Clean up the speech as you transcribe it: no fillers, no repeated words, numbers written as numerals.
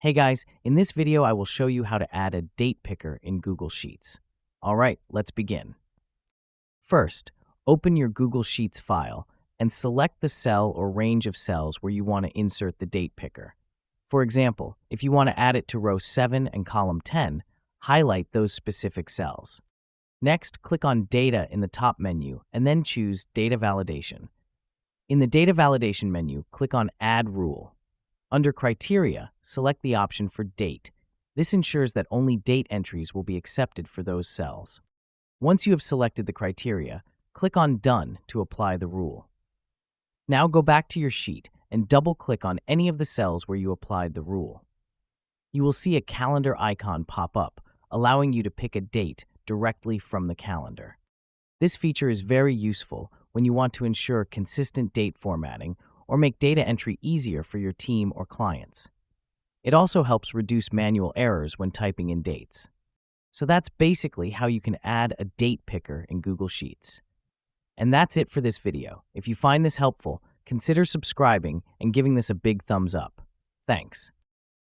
Hey guys, in this video I will show you how to add a date picker in Google Sheets. Alright, let's begin. First, open your Google Sheets file and select the cell or range of cells where you want to insert the date picker. For example, if you want to add it to row 7 and column 10, highlight those specific cells. Next, click on Data in the top menu and then choose Data Validation. In the Data Validation menu, click on Add Rule. Under Criteria, select the option for Date. This ensures that only date entries will be accepted for those cells. Once you have selected the criteria, click on Done to apply the rule. Now go back to your sheet and double-click on any of the cells where you applied the rule. You will see a calendar icon pop up, allowing you to pick a date directly from the calendar. This feature is very useful when you want to ensure consistent date formatting or make data entry easier for your team or clients. It also helps reduce manual errors when typing in dates. So that's basically how you can add a date picker in Google Sheets. And that's it for this video. If you find this helpful, consider subscribing and giving this a big thumbs up. Thanks.